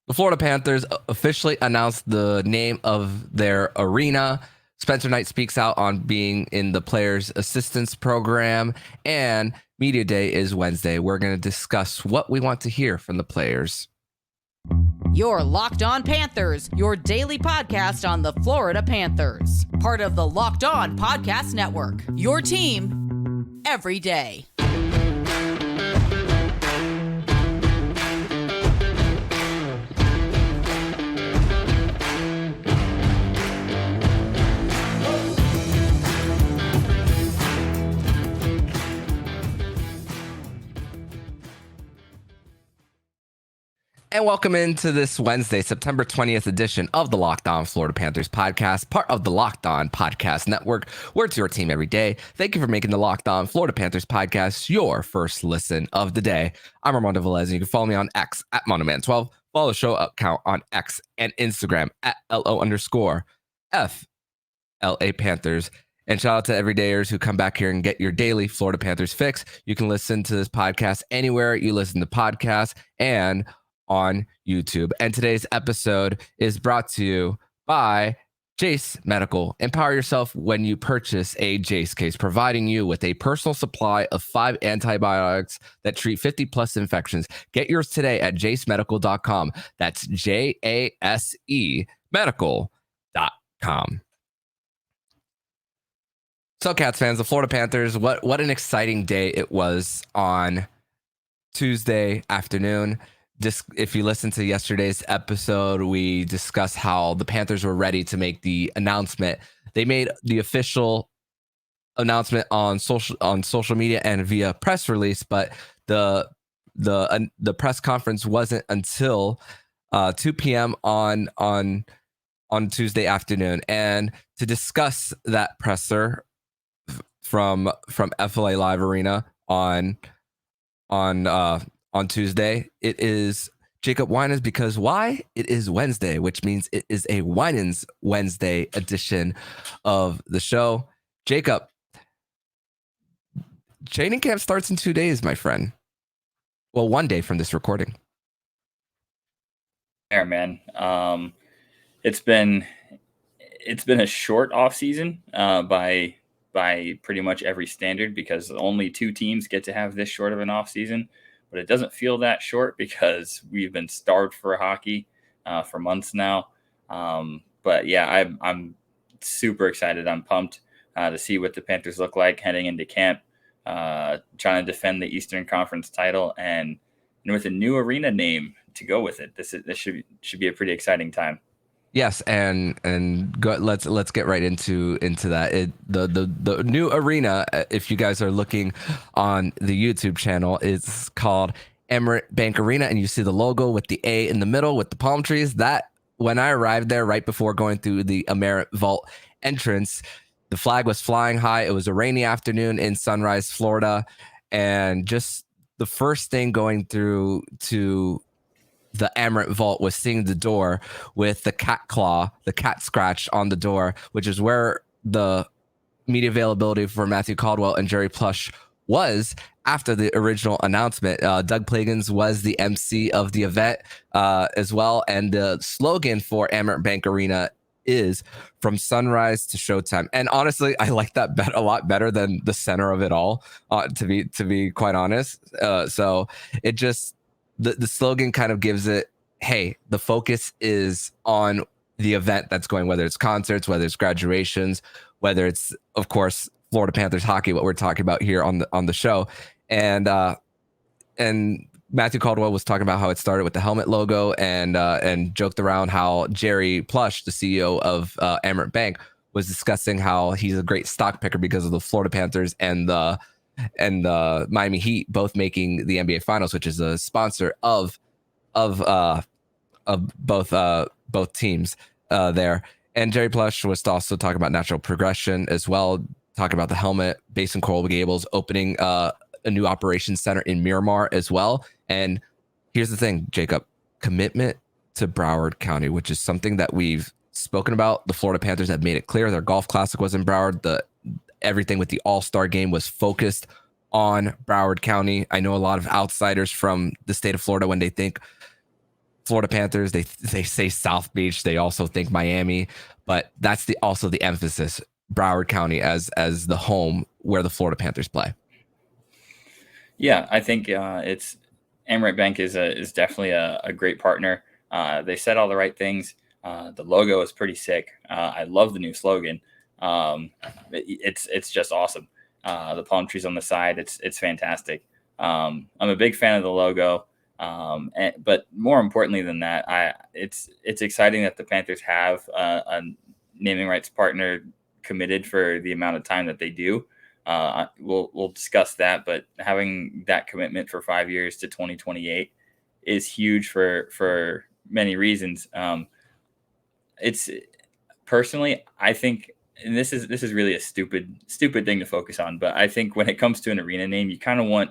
The Florida Panthers officially announced the name of their arena. Spencer Knight speaks out on being in the Players Assistance Program, and Media Day is Wednesday. We're going to discuss what we want to hear from the players. You're Locked On Panthers, your daily podcast on the Florida Panthers. Part of the Locked On Podcast Network, your team every day. And welcome into this Wednesday, September 20th edition of the Locked On Florida Panthers podcast, part of the Locked On Podcast Network. We're to your team every day. Thank you for making the Locked On Florida Panthers podcast your first listen of the day. I'm Armando Velez, and you can follow me on X at MondoMan12. Follow the show account on X and Instagram at LO_FLA Panthers. And shout out to everydayers who come back here and get your daily Florida Panthers fix. You can listen to this podcast anywhere you listen to podcasts and on YouTube. And today's episode is brought to you by Jace Medical. Empower yourself when you purchase a Jace case, providing you with a personal supply of 5 antibiotics that treat 50 plus infections. Get yours today at jacemedical.com. That's JASE medical.com. So, Cats fans, the Florida Panthers, what an exciting day it was on Tuesday afternoon. If you listen to yesterday's episode, we discussed how the Panthers were ready to make the announcement. They made the official announcement on social media and via press release, but the press conference wasn't until 2 p.m. on Tuesday afternoon. And to discuss that presser from FLA Live Arena on Tuesday, it is Jacob Winans, because why? It is Wednesday, which means it is a Winans Wednesday edition of the show. Jacob, training camp starts in 2 days, my friend. Well, 1 day from this recording. There, man. It's been a short off season by pretty much every standard, because only 2 teams get to have this short of an off season. But it doesn't feel that short because we've been starved for hockey for months now. But yeah, I'm super excited. I'm pumped to see what the Panthers look like heading into camp, trying to defend the Eastern Conference title, and with a new arena name to go with it. This should be a pretty exciting time. Yes, and go, let's get right into that. The new arena, if you guys are looking on the YouTube channel, is called Amerant Bank Arena, and you see the logo with the A in the middle with the palm trees. That, when I arrived there right before going through the Amerant Vault entrance, the flag was flying high. It was a rainy afternoon in Sunrise, Florida, and just the first thing going through to the Amerant Vault was seeing the door with the cat claw, the cat scratch on the door, which is where the media availability for Matthew Caldwell and Jerry Plush was after the original announcement. Doug Plagans was the MC of the event as well. And the slogan for Amerant Bank Arena is "From Sunrise to Showtime." And honestly, I like that a lot better than the center of it all, to be quite honest. So it just, the slogan kind of gives it, hey, the focus is on the event that's going, whether it's concerts, whether it's graduations, whether it's, of course, Florida Panthers hockey, what we're talking about here on the show. And Matthew Caldwell was talking about how it started with the helmet logo, and joked around how Jerry Plush, the CEO of Amerant Bank, was discussing how he's a great stock picker because of the Florida Panthers and the Miami Heat both making the NBA Finals, which is a sponsor of both teams there. And Jerry Plush was also talking about natural progression as well, talking about the helmet, base and Coral Gables opening a new operations center in Miramar as well. And here's the thing, Jacob, commitment to Broward County, which is something that we've spoken about. The Florida Panthers have made it clear their golf classic was in Broward. Everything with the All-Star game was focused on Broward County. I know a lot of outsiders from the state of Florida, when they think Florida Panthers, they say South Beach, they also think Miami, but that's also the emphasis, Broward County as the home where the Florida Panthers play. Yeah, I think it's Amerant Bank is definitely a great partner. They said all the right things. The logo is pretty sick. I love the new slogan. It's just awesome. The palm trees on the side, it's fantastic. I'm a big fan of the logo. But more importantly than that, it's exciting that the Panthers have a naming rights partner committed for the amount of time that they do. We'll discuss that, but having that commitment for 5 years to 2028 is huge for many reasons. It's personally, I think, and this is really a stupid thing to focus on, but I think when it comes to an arena name, you kind of want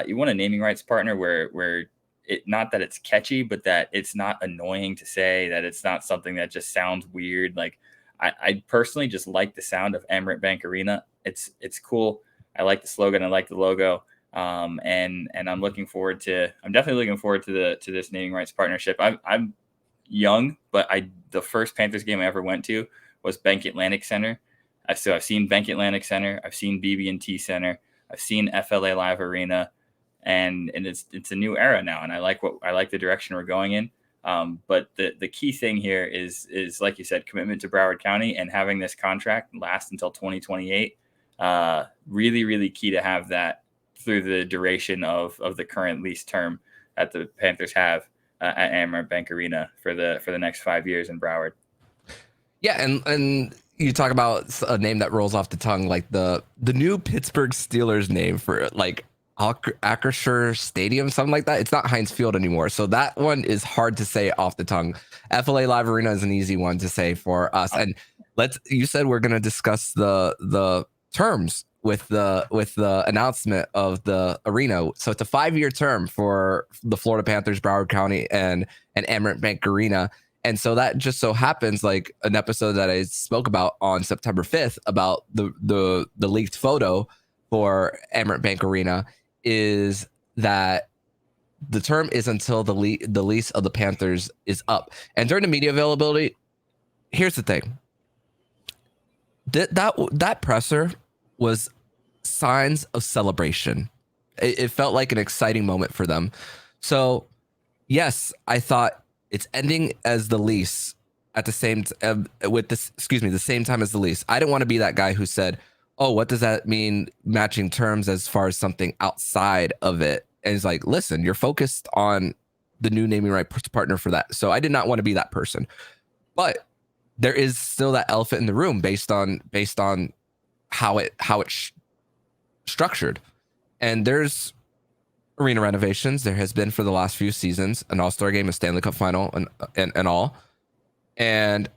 you want a naming rights partner where it, not that it's catchy, but that it's not annoying to say, that it's not something that just sounds weird. Like I personally just like the sound of Amerant Bank Arena. It's cool. I like the slogan. I like the logo. And I'm definitely looking forward to this naming rights partnership. I'm young, but the first Panthers game I ever went to was Bank Atlantic Center. I've seen Bank Atlantic Center. I've seen BB&T Center. I've seen FLA Live Arena, and it's a new era now, and I like the direction we're going in. But the key thing here is like you said, commitment to Broward County and having this contract last until 2028. Really, really key to have that through the duration of the current lease term that the Panthers have at Amerant Bank Arena for the next 5 years in Broward. Yeah, and you talk about a name that rolls off the tongue, like the new Pittsburgh Steelers name for like Acrisure Stadium, something like that. It's not Heinz Field anymore, so that one is hard to say off the tongue. FLA Live Arena is an easy one to say for us. And you said we're going to discuss the terms with the announcement of the arena. So it's a 5-year term for the Florida Panthers, Broward County, and Amerant Bank Arena. And so that just so happens, like an episode that I spoke about on September 5th about the leaked photo for Amerant Bank Arena, is that the term is until the lease of the Panthers is up. And during the media availability, here's the thing. That presser was signs of celebration. It felt like an exciting moment for them. So yes, I thought it's ending as the lease at the same the same time as the lease. I didn't want to be that guy who said, "Oh, what does that mean matching terms as far as something outside of it?" And it's like, listen, you're focused on the new naming rights partner for that. So I did not want to be that person. But there is still that elephant in the room based on how it's structured. And there's arena renovations. There has been for the last few seasons, an All-Star game, a Stanley Cup final, and all. And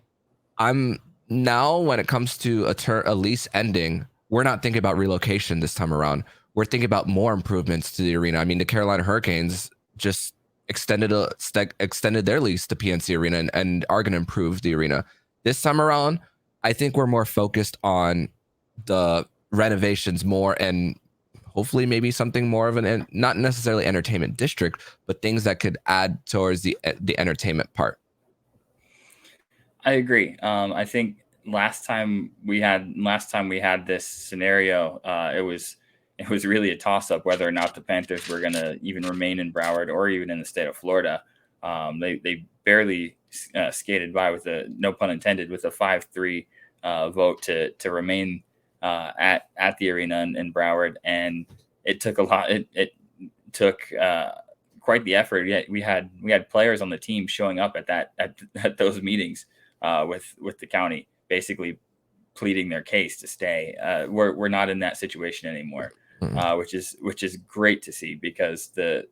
I'm now, when it comes to a lease ending, we're not thinking about relocation this time around. We're thinking about more improvements to the arena. I mean, the Carolina Hurricanes just extended their lease to PNC Arena and are going to improve the arena. This time around, I think we're more focused on the renovations more, and hopefully maybe something more of an, not necessarily entertainment district, but things that could add towards the entertainment part. I agree. I think last time we had this scenario, it was really a toss up whether or not the Panthers were going to even remain in Broward or even in the state of Florida. They barely skated by with no pun intended, with a 5-3 vote to remain at the arena in Broward, and it took a lot. It took quite the effort. Yeah, we had players on the team showing up at those meetings with the county, basically pleading their case to stay. We're not in that situation anymore, which is great to see, because the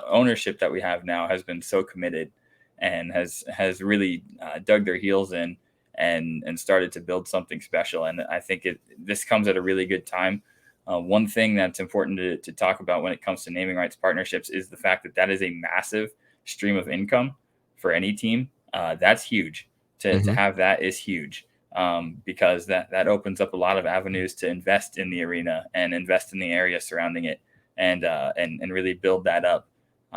ownership that we have now has been so committed and has really dug their heels in and started to build something special. And I think this comes at a really good time. One thing that's important to talk about when it comes to naming rights partnerships is the fact that is a massive stream of income for any team. That's huge. To have that is huge, because that opens up a lot of avenues to invest in the arena and invest in the area surrounding it, and really build that up.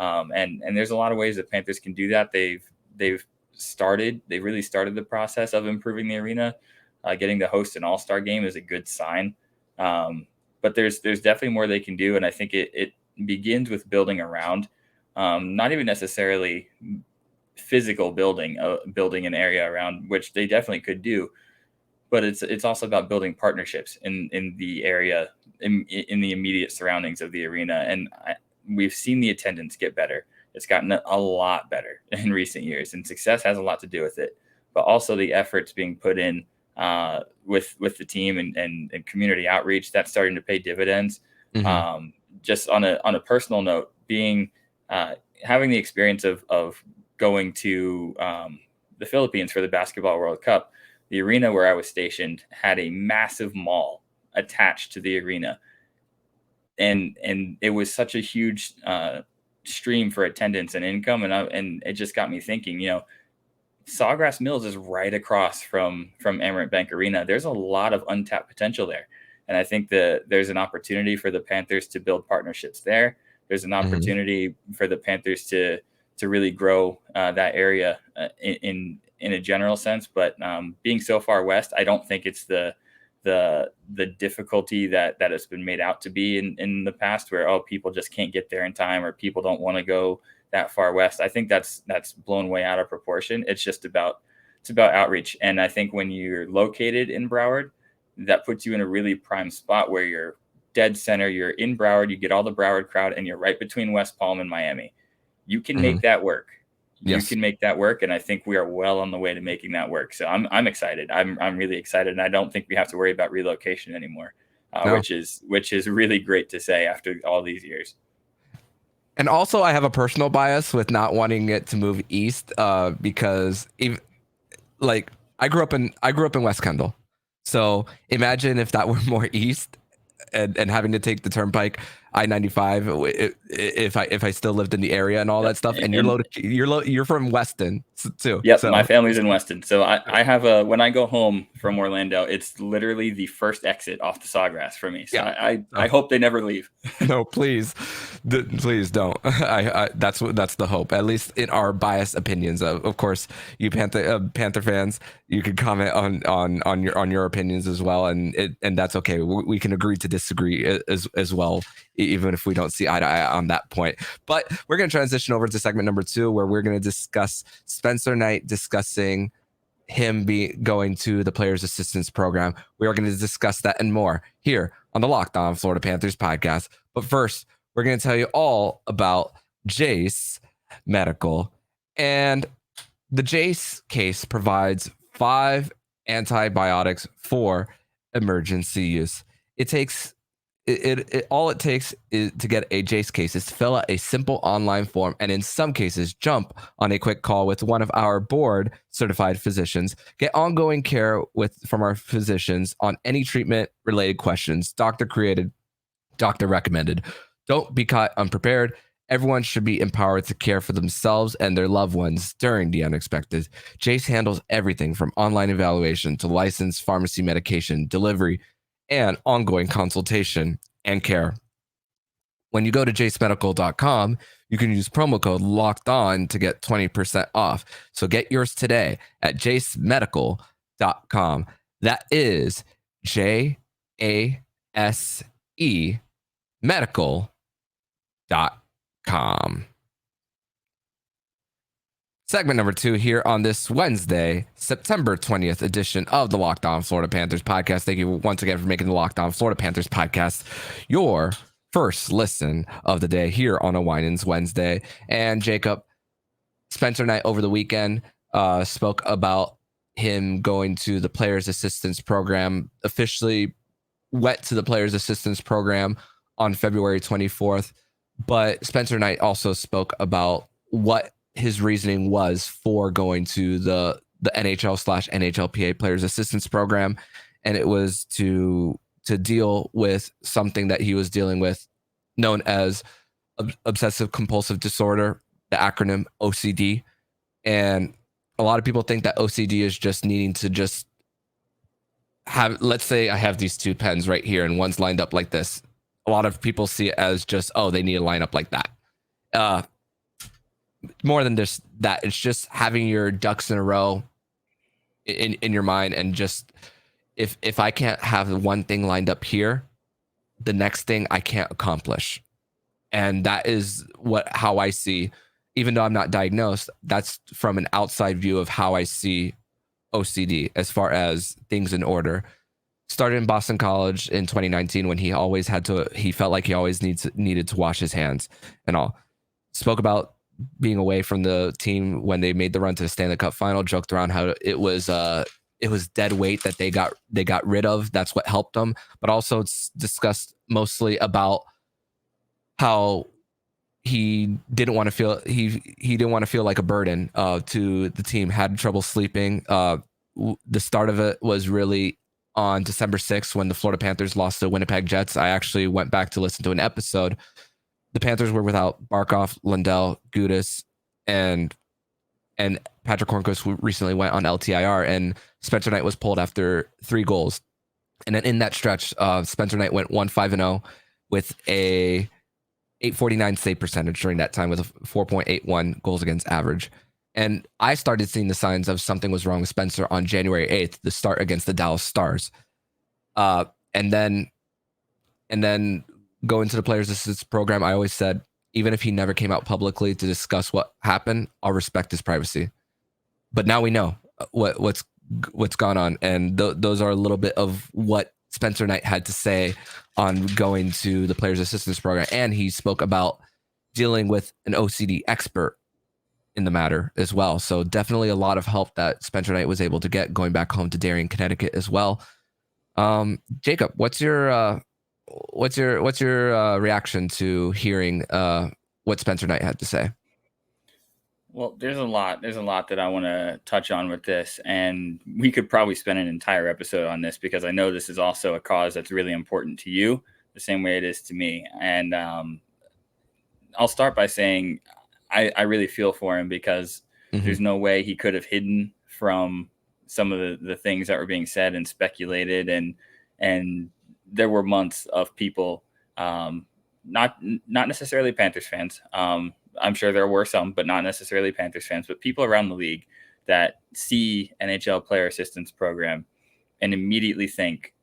And there's a lot of ways that Panthers can do that. They've really started the process of improving the arena. Getting to host an all-star game is a good sign. But there's definitely more they can do. And I think it begins with building around, not even necessarily physical building an area around, which they definitely could do, but it's also about building partnerships in the area, in the immediate surroundings of the arena. And we've seen the attendance get better. It's gotten a lot better in recent years, and success has a lot to do with it, but also the efforts being put in with the team and community outreach, that's starting to pay dividends. Mm-hmm. Just on a personal note, having the experience of going to the Philippines for the Basketball World Cup, the arena where I was stationed had a massive mall attached to the arena. And it was such a huge stream for attendance and income. And it just got me thinking, Sawgrass Mills is right across from Amerant Bank Arena. There's a lot of untapped potential there. And I think that there's an opportunity for the Panthers to build partnerships there. There's an opportunity for the Panthers to really grow that area in a general sense. But being so far west, I don't think it's the difficulty that has been made out to be in the past, where people just can't get there in time, or people don't want to go that far west. I think that's blown way out of proportion. It's about outreach. And I think when you're located in Broward, that puts you in a really prime spot where you're dead center. You're in Broward, you get all the Broward crowd, and you're right between West Palm and Miami. You can make that work. Yes. You can make that work, and I think we are well on the way to making that work. So I'm excited. I'm really excited, and I don't think we have to worry about relocation anymore, no. which is really great to say after all these years. And also, I have a personal bias with not wanting it to move east, because I grew up in West Kendall, so imagine if that were more east, and having to take the turnpike I-95 if I still lived in the area and all that stuff. And you're from Weston too. Yep, so my family's in Weston. So I have when I go home from Orlando, it's literally the first exit off the Sawgrass for me. So yeah. I hope they never leave. No, please don't. That's the hope, at least in our biased opinions. Of course, you Panther fans, you can comment on your opinions as well, and that's okay. We can agree to disagree as well, even if we don't see eye to eye on that point. But we're going to transition over to segment number 2, where we're going to discuss Spencer Knight discussing him going to the Players Assistance Program. We are going to discuss that and more here on the Locked On Florida Panthers podcast. But first, we're going to tell you all about Jace Medical. And the Jace case provides 5 antibiotics for emergency use. All it takes is to get a Jace case is to fill out a simple online form, and in some cases jump on a quick call with one of our board certified physicians. Get ongoing care from our physicians on any treatment related questions, doctor created, doctor recommended. Don't be caught unprepared. Everyone should be empowered to care for themselves and their loved ones during the unexpected. Jace handles everything from online evaluation to licensed pharmacy medication delivery and ongoing consultation and care. When you go to jacemedical.com, you can use promo code LOCKEDON to get 20% off. So get yours today at jacemedical.com. That is JASE medical.com. Segment number 2 here on this Wednesday, September 20th edition of the Locked On Florida Panthers podcast. Thank you once again for making the Locked On Florida Panthers podcast your first listen of the day here on a Winans Wednesday. And Jacob, Spencer Knight over the weekend spoke about him going to the Players Assistance Program, officially went to the Players Assistance Program on February 24th. But Spencer Knight also spoke about what his reasoning was for going to the NHL/NHLPA Players Assistance Program, and it was to deal with something that he was dealing with, known as obsessive compulsive disorder, the acronym OCD. And a lot of people think that OCD is just needing to just have, let's say I have these 2 pens right here and one's lined up like this. A lot of people see it as just, they need to line up like that. more than just that. It's just having your ducks in a row in your mind, and just if I can't have one thing lined up here, the next thing I can't accomplish. And that is how I see, even though I'm not diagnosed, that's from an outside view of how I see OCD as far as things in order. Started in Boston College in 2019 when he felt like he always needed to wash his hands and all. Spoke about being away from the team when they made the run to the Stanley Cup final, joked around how it was dead weight that they got rid of. That's what helped them. But also it's discussed mostly about how he didn't want to feel like a burden to the team. Had trouble sleeping. The start of it was really on December 6th when the Florida Panthers lost to Winnipeg Jets. I actually went back to listen to an episode. The Panthers were without Barkov, Lundell, Gudas, and Patrick Hornqvist, who recently went on LTIR, and Spencer Knight was pulled after 3 goals. And then in that stretch, Spencer Knight went 1-5-0 with a .849 save percentage during that time, with a 4.81 goals against average. And I started seeing the signs of something was wrong with Spencer on January 8th, the start against the Dallas Stars. And then go into the Players Assistance Program. I always said, even if he never came out publicly to discuss what happened, I'll respect his privacy. But now we know what's gone on. And those are a little bit of what Spencer Knight had to say on going to the Players Assistance Program. And he spoke about dealing with an OCD expert in the matter as well. So definitely a lot of help that Spencer Knight was able to get going back home to Darien, Connecticut as well. Jacob, what's your reaction to hearing what Spencer Knight had to say? Well, there's a lot that I want to touch on with this, and we could probably spend an entire episode on this because I know this is also a cause that's really important to you, the same way it is to me. And I'll start by saying I really feel for him because there's no way he could have hidden from some of the things that were being said and speculated, and there were months of people, not necessarily Panthers fans. I'm sure there were some, but not necessarily Panthers fans, but people around the league that see NHL Player Assistance Program and immediately think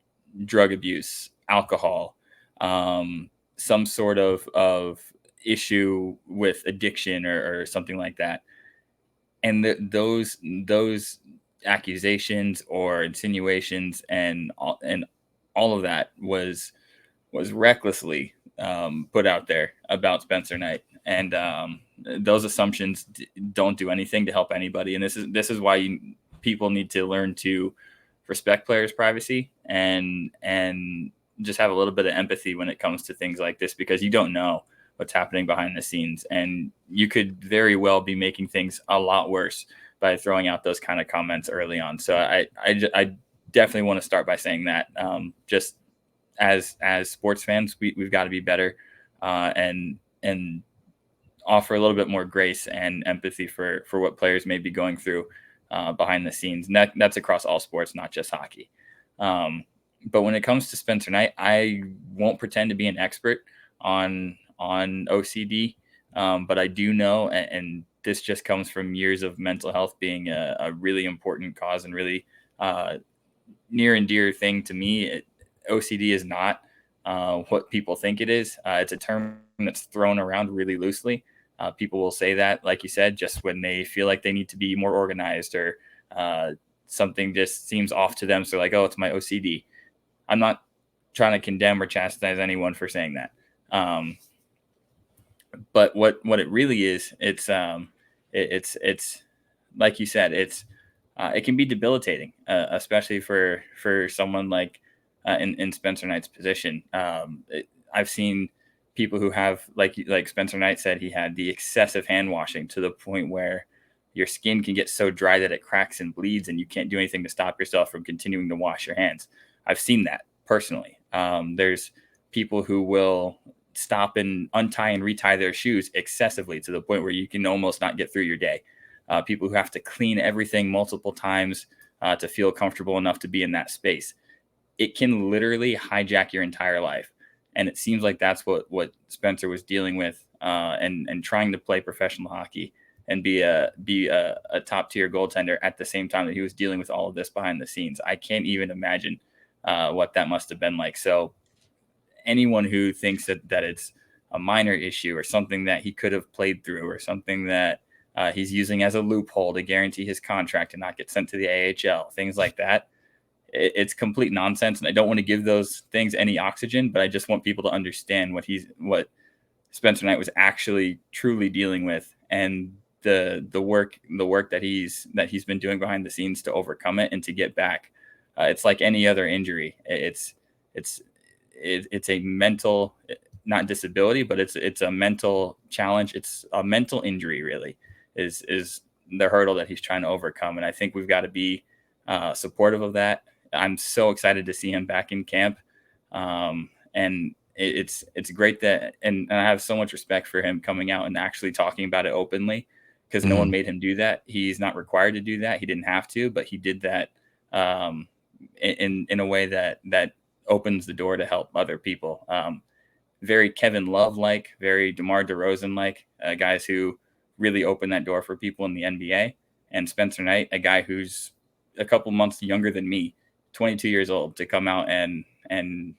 drug abuse, alcohol, some sort of issue with addiction or something like that. And those accusations or insinuations and all of that was recklessly put out there about Spencer Knight. And those assumptions don't do anything to help anybody. And this is why people need to learn to respect players' privacy and just have a little bit of empathy when it comes to things like this, because you don't know what's happening behind the scenes. And you could very well be making things a lot worse by throwing out those kind of comments early on. So I definitely want to start by saying that just as sports fans, we've got to be better and offer a little bit more grace and empathy for what players may be going through behind the scenes. And that's across all sports, not just hockey. But when it comes to Spencer Knight, I won't pretend to be an expert on OCD, but I do know, and this just comes from years of mental health being a really important cause and really near and dear thing to me. OCD is not what people think it is. It's a term that's thrown around really loosely. People will say that, like you said, just when they feel like they need to be more organized or something just seems off to them. So they're like, oh, it's my OCD. I'm not trying to condemn or chastise anyone for saying that. But what it really is, it's like you said, it can be debilitating, especially for someone like in Spencer Knight's position. I've seen people who have, like Spencer Knight said, he had the excessive hand washing to the point where your skin can get so dry that it cracks and bleeds and you can't do anything to stop yourself from continuing to wash your hands. I've seen that personally. There's people who will stop and untie and retie their shoes excessively to the point where you can almost not get through your day. People who have to clean everything multiple times to feel comfortable enough to be in that space. It can literally hijack your entire life. And it seems like that's what Spencer was dealing with and trying to play professional hockey. and be a top tier goaltender at the same time that he was dealing with all of this behind the scenes. I can't even imagine what that must have been like. So anyone who thinks that it's a minor issue or something that he could have played through or something that he's using as a loophole to guarantee his contract and not get sent to the AHL, things like that, it's complete nonsense. And I don't want to give those things any oxygen, but I just want people to understand what Spencer Knight was actually truly dealing with, and the work that he's been doing behind the scenes to overcome it and to get back. It's like any other injury. It's a mental, not disability, but it's a mental challenge. It's a mental injury, really, is the hurdle that he's trying to overcome. And I think we've got to be supportive of that. I'm so excited to see him back in camp. And it's great that, and I have so much respect for him coming out and actually talking about it openly, because no one made him do that. He's not required to do that. He didn't have to, but he did that in a way that opens the door to help other people. Very Kevin Love-like, very DeMar DeRozan-like, guys who really open that door for people in the NBA. And Spencer Knight, a guy who's a couple months younger than me, 22 years old, to come out and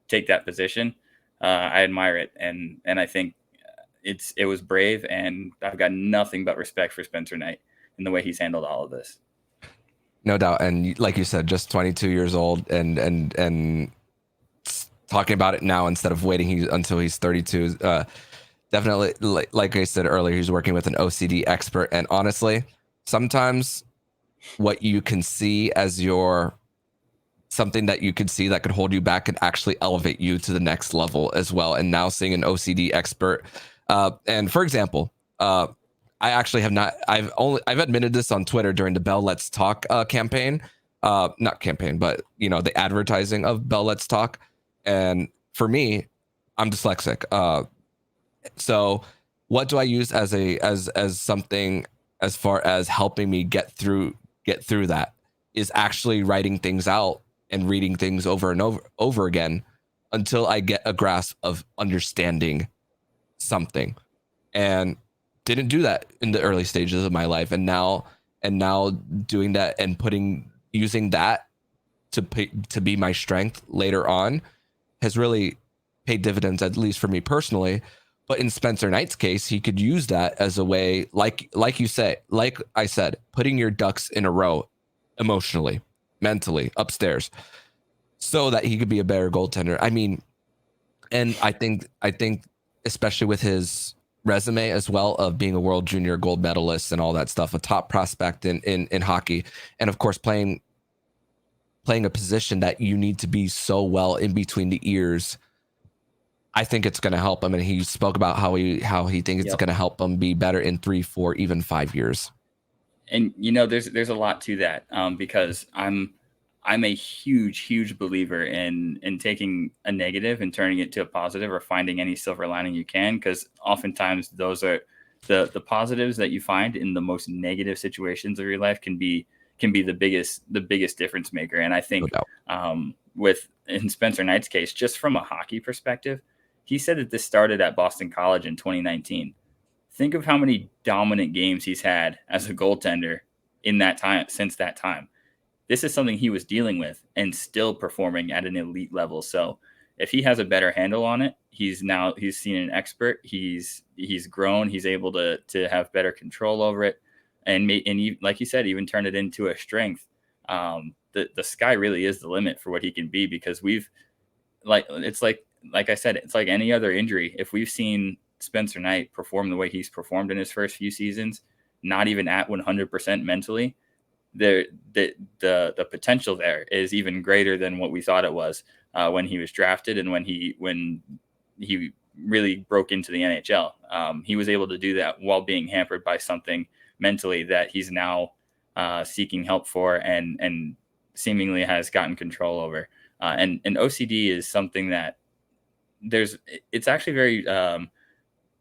take that position. I admire it. And I think it was brave, and I've got nothing but respect for Spencer Knight and the way he's handled all of this. No doubt. And like you said, just 22 years old and talking about it now instead of waiting until he's 32. Definitely, like I said earlier, he's working with an OCD expert. And honestly, sometimes what you can see as something that you could see that could hold you back could actually elevate you to the next level as well. And now seeing an OCD expert. And for example, I actually have not, I've admitted this on Twitter during the Bell Let's Talk campaign, not campaign, but the advertising of Bell Let's Talk. And for me, I'm dyslexic. So what do I use as something as far as helping me get through that is actually writing things out and reading things over and over again until I get a grasp of understanding something. And didn't do that in the early stages of my life. And now doing that and using that to be my strength later on has really paid dividends, at least for me personally. But in Spencer Knight's case, he could use that as a way, like I said, putting your ducks in a row emotionally, mentally, upstairs, so that he could be a better goaltender. I mean, and I think especially with his resume as well of being a World Junior gold medalist and all that stuff, a top prospect in hockey, and of course playing a position that you need to be so well in between the ears. I think it's going to help him, and he spoke about how he thinks it's going to help him be better in 3, 4, even 5 years. And there's a lot to that, because I'm a huge believer in taking a negative and turning it to a positive, or finding any silver lining you can, because oftentimes those are the positives that you find in the most negative situations of your life can be the biggest difference maker. And I think in Spencer Knight's case, just from a hockey perspective, he said that this started at Boston College in 2019. Think of how many dominant games he's had as a goaltender in that time, since that time. This is something he was dealing with and still performing at an elite level. So if he has a better handle on it, he's seen an expert. He's grown. He's able to have better control over it, and like you said, even turn it into a strength. The sky really is the limit for what he can be, because like I said, it's like any other injury. If we've seen Spencer Knight perform the way he's performed in his first few seasons, not even at 100% mentally, the potential there is even greater than what we thought it was when he was drafted and when he really broke into the NHL. He was able to do that while being hampered by something mentally that he's now seeking help for and seemingly has gotten control over. And OCD is something that it's actually very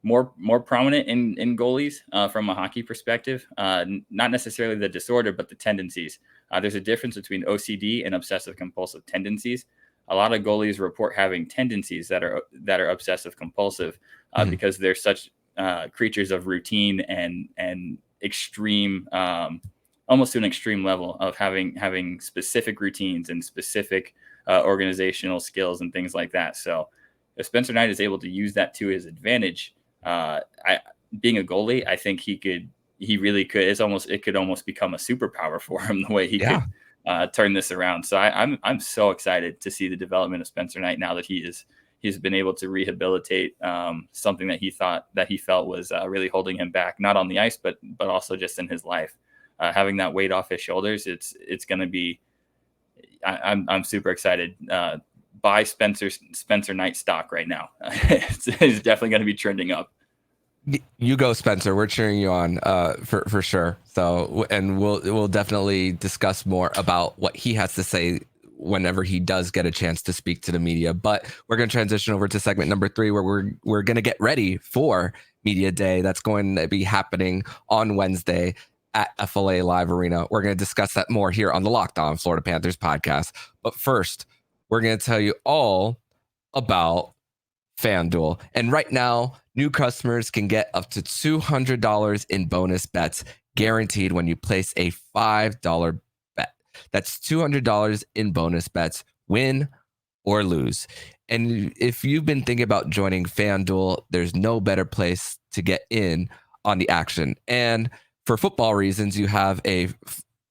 more prominent in goalies from a hockey perspective, not necessarily the disorder, but the tendencies. There's a difference between OCD and obsessive compulsive tendencies. A lot of goalies report having tendencies that are obsessive compulsive because they're such creatures of routine and extreme, almost to an extreme level of having specific routines and specific organizational skills and things like that. So if Spencer Knight is able to use that to his advantage, being a goalie, I think he really could. It could almost become a superpower for him the way he could turn this around. So I'm so excited to see the development of Spencer Knight now that he's been able to rehabilitate something that he felt was really holding him back, not on the ice, but also just in his life. Having that weight off his shoulders, it's going to be. I'm super excited. Buy Spencer Knight stock right now. It's definitely going to be trending up. You go, Spencer. We're cheering you on for sure. So, and we'll definitely discuss more about what he has to say whenever he does get a chance to speak to the media. But we're going to transition over to segment number 3, where we're going to get ready for Media Day. That's going to be happening on Wednesday at FLA Live Arena. We're going to discuss that more here on the Locked On Florida Panthers podcast. But first, we're going to tell you all about FanDuel. And right now, new customers can get up to $200 in bonus bets guaranteed when you place a $5 bet. That's $200 in bonus bets, win or lose. And if you've been thinking about joining FanDuel, there's no better place to get in on the action. And for football reasons, you have a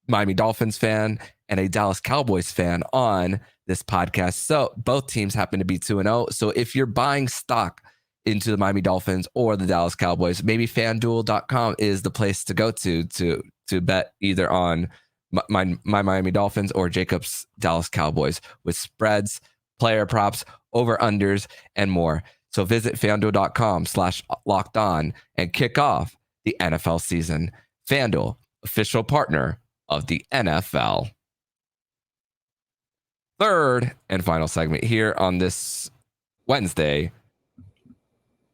Miami Dolphins fan and a Dallas Cowboys fan on this podcast. So both teams happen to be 2-0. So if you're buying stock into the Miami Dolphins or the Dallas Cowboys, maybe FanDuel.com is the place to go to bet either on my Miami Dolphins or Jacob's Dallas Cowboys with spreads, player props, over-unders, and more. So visit FanDuel.com/lockedon and kick off the NFL season. FanDuel, official partner of the NFL. Third and final segment here on this Wednesday,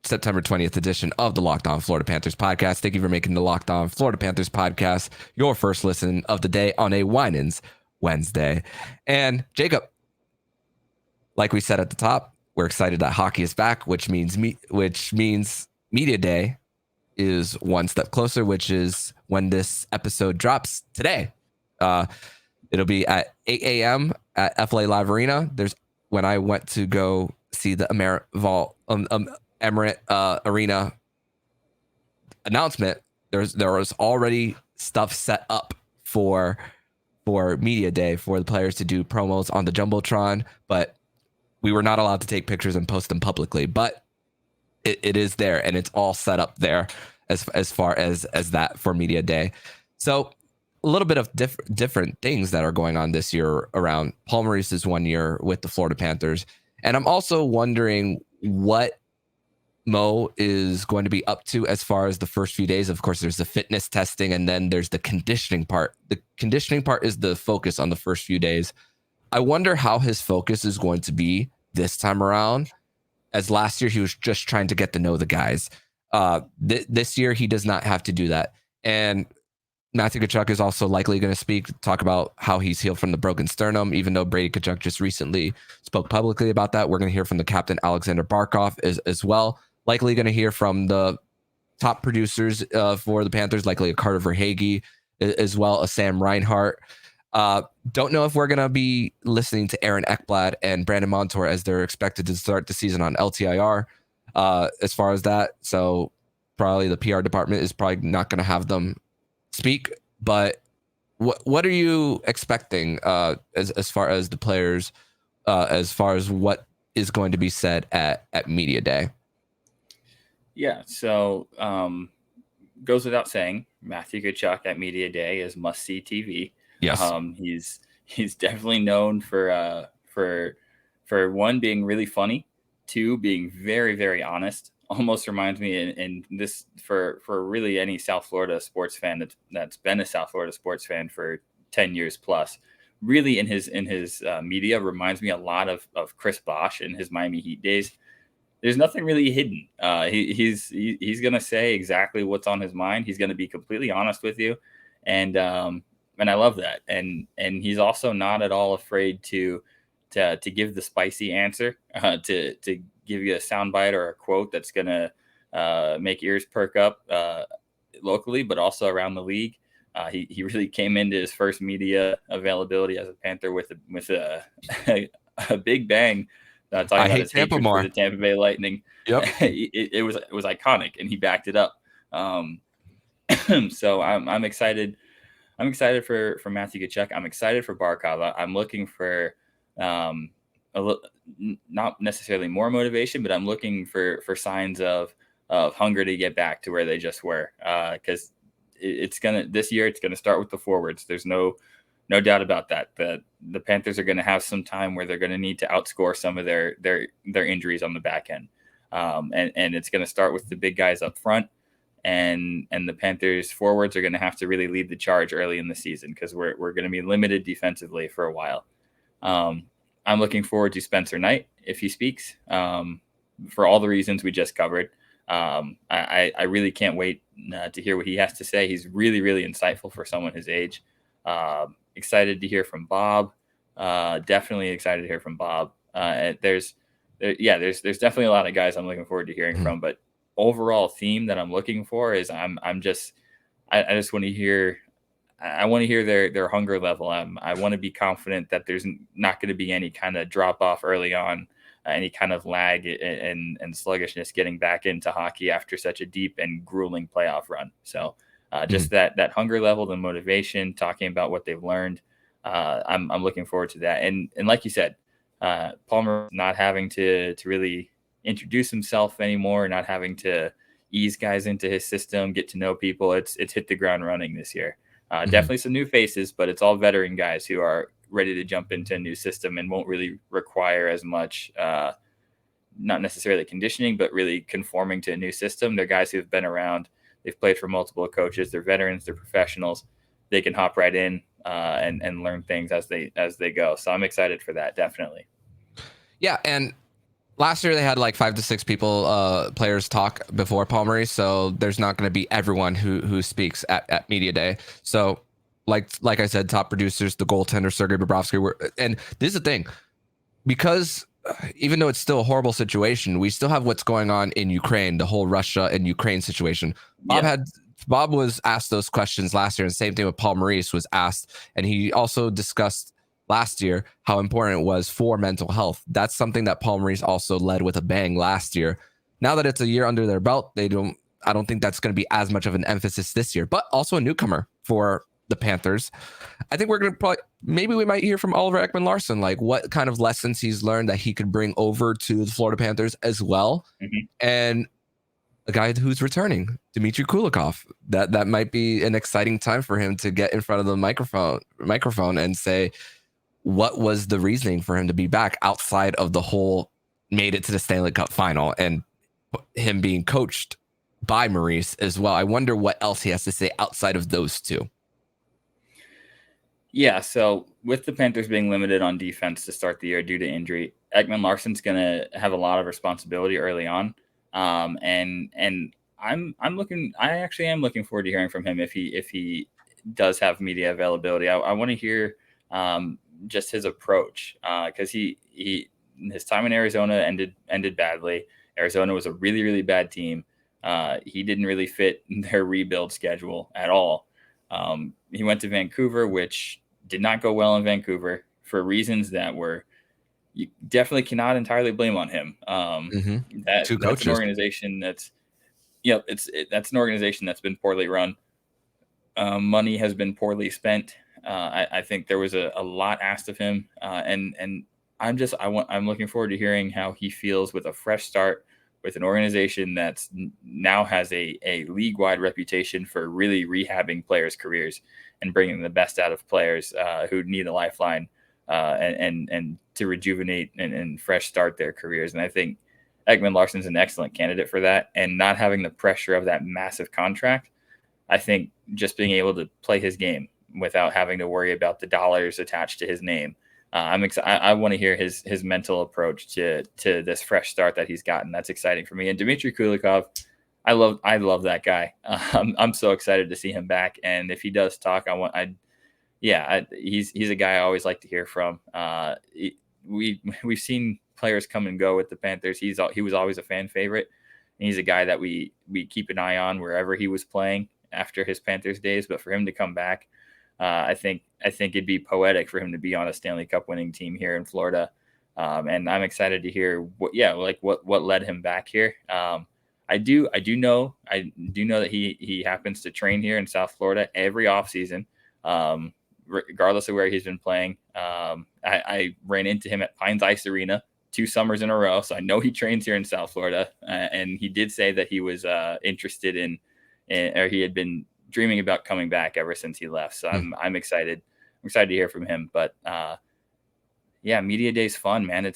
September 20th edition of the Locked On Florida Panthers podcast. Thank you for making the Locked On Florida Panthers podcast your first listen of the day on a Winans Wednesday. And Jacob, like we said at the top, we're excited that hockey is back, which means Media Day is one step closer, which is when this episode drops today. It'll be at 8 a.m. at FLA Live Arena. When I went to go see the Amerant Arena announcement, there was already stuff set up for Media Day for the players to do promos on the Jumbotron, but we were not allowed to take pictures and post them publicly. But it is there, and it's all set up there as far as that for Media Day. So a little bit of different things that are going on this year around Paul Maurice's 1 year with the Florida Panthers. And I'm also wondering what Mo is going to be up to as far as the first few days. Of course, there's the fitness testing, and then there's the conditioning part. The conditioning part is the focus on the first few days. I wonder how his focus is going to be this time around, as last year he was just trying to get to know the guys. This year he does not have to do that. And Matthew Tkachuk is also likely going to talk about how he's healed from the broken sternum, even though Brady Tkachuk just recently spoke publicly about that. We're going to hear from the captain, Alexander Barkov, as well. Likely going to hear from the top producers for the Panthers, likely a Carter Verhaeghe, as well as Sam Reinhart. Don't know if we're going to be listening to Aaron Ekblad and Brandon Montour as they're expected to start the season on LTIR as far as that. So probably the PR department is probably not going to have them speak. But what are you expecting as far as the players, as far as what is going to be said at Media Day? Yeah, so goes without saying, Matthew Tkachuk at Media Day is must-see TV. Yes, he's definitely known for one, being really funny, two, being very, very honest. Almost reminds me, and this for really any South Florida sports fan that's been a South Florida sports fan for 10 years plus, really in his media reminds me a lot of Chris Bosh in his Miami Heat days. There's nothing really hidden. He's gonna say exactly what's on his mind. He's gonna be completely honest with you, and I love that. And he's also not at all afraid to give the spicy answer, to give you a soundbite or a quote that's gonna make ears perk up locally, but also around the league. He really came into his first media availability as a Panther with a big bang. Talking about his hatred for the Tampa Bay Lightning. Yep. it was iconic, and he backed it up. So I'm excited. I'm excited for Matthew Tkachuk. I'm excited for Barkov. I'm looking for not necessarily more motivation, but I'm looking for signs of hunger to get back to where they just were. Because this year it's gonna start with the forwards. There's no doubt about that. The Panthers are gonna have some time where they're gonna need to outscore some of their injuries on the back end, and it's gonna start with the big guys up front. And the Panthers forwards are going to have to really lead the charge early in the season because we're going to be limited defensively for a while. I'm looking forward to Spencer Knight if he speaks for all the reasons we just covered. I really can't wait to hear what he has to say. He's really, really insightful for someone his age. Excited to hear from Bob. Definitely excited to hear from Bob. There's definitely a lot of guys I'm looking forward to hearing from, but overall theme that I'm looking for is I just want to hear their hunger level. I want to be confident that there's not going to be any kind of drop off early on, any kind of lag and sluggishness getting back into hockey after such a deep and grueling playoff run. So just that hunger level, the motivation, talking about what they've learned. I'm looking forward to that. And like you said, Palmer not having to really introduce himself anymore, not having to ease guys into his system, get to know people. It's hit the ground running this year. Definitely some new faces, but it's all veteran guys who are ready to jump into a new system and won't really require as much, not necessarily conditioning, but really conforming to a new system. They're guys who have been around. They've played for multiple coaches. They're veterans. They're professionals. They can hop right in and learn things as they go. So I'm excited for that. Definitely. Yeah. And last year they had like 5 to 6 people, players talk before Paul Maurice, so there's not going to be everyone who speaks at media day. So, like I said, top producers, the goaltender Sergei Bobrovsky, and this is the thing, because even though it's still a horrible situation, we still have what's going on in Ukraine, the whole Russia and Ukraine situation. Bob was asked those questions last year, and same thing with Paul Maurice was asked, and he also discussed last year how important it was for mental health. That's something that Paul Maurice also led with a bang last year. Now that it's a year under their belt, I don't think that's going to be as much of an emphasis this year, but also a newcomer for the Panthers. I think we're going to maybe we might hear from Oliver Ekman-Larsson, like what kind of lessons he's learned that he could bring over to the Florida Panthers as well. And a guy who's returning, Dmitry Kulikov, that might be an exciting time for him to get in front of the microphone and say, what was the reasoning for him to be back outside of the whole made it to the Stanley Cup final and him being coached by Maurice as well? I wonder what else he has to say outside of those two. Yeah, so with the Panthers being limited on defense to start the year due to injury, Ekman-Larsson's going to have a lot of responsibility early on. And I actually am looking forward to hearing from him if he does have media availability. I want to hear just his approach, because his time in Arizona ended badly. Arizona was a really, really bad team. He didn't really fit their rebuild schedule at all. He went to Vancouver, which did not go well in Vancouver for reasons that you definitely cannot entirely blame on him. That's an organization that's an organization that's been poorly run. Money has been poorly spent. I think there was a lot asked of him, and I'm looking forward to hearing how he feels with a fresh start with an organization that's now has a league-wide reputation for really rehabbing players' careers and bringing the best out of players who need a lifeline and to rejuvenate and fresh start their careers. And I think Ekman-Larsson's an excellent candidate for that, and not having the pressure of that massive contract. I think just being able to play his game without having to worry about the dollars attached to his name. I want to hear his mental approach to this fresh start that he's gotten. That's exciting for me. And Dmitry Kulikov, I love that guy. I'm so excited to see him back. And if he does talk, he's a guy I always like to hear from. We've seen players come and go with the Panthers. He was always a fan favorite. He's a guy that we keep an eye on wherever he was playing after his Panthers days. But for him to come back, I think it'd be poetic for him to be on a Stanley Cup winning team here in Florida. And I'm excited to hear what led him back here. I do know that he happens to train here in South Florida every offseason, regardless of where he's been playing. I ran into him at Pines Ice Arena 2 summers in a row, so I know he trains here in South Florida. And he did say that he was interested in, or he had been dreaming about coming back ever since he left. So I'm excited. I'm excited to hear from him. But yeah, media day's fun, man.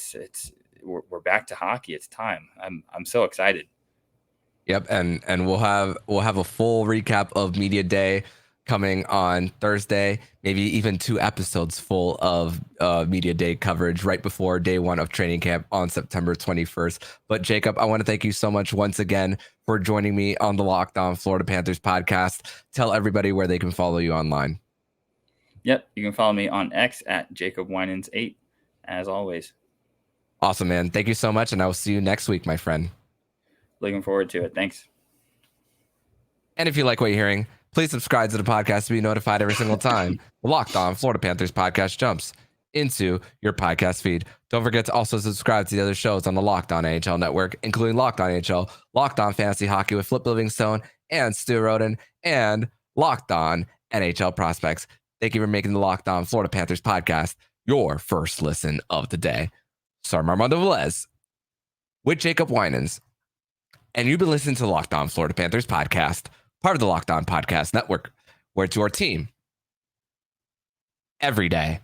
We're back to hockey. It's time. I'm so excited. Yep, and we'll have a full recap of media day coming on Thursday, maybe even 2 episodes full of media day coverage right before day 1 of training camp on September 21st. But Jacob, I want to thank you so much once again for joining me on the Locked On Florida Panthers podcast. Tell everybody where they can follow you online. Yep, you can follow me on X at Jacob Winans 8, as always. Awesome, man. Thank you so much, and I will see you next week, my friend. Looking forward to it. Thanks. And if you like what you're hearing, please subscribe to the podcast to be notified every single time the Locked On Florida Panthers podcast jumps into your podcast feed. Don't forget to also subscribe to the other shows on the Locked On NHL network, including Locked On NHL, Locked On Fantasy Hockey with Flip Livingstone and Stu Roden, and Locked On NHL Prospects. Thank you for making the Locked On Florida Panthers podcast your first listen of the day. So I'm Armando Velez with Jacob Winans, and you've been listening to the Locked On Florida Panthers podcast, part of the Locked On Podcast Network, where it's your team every day.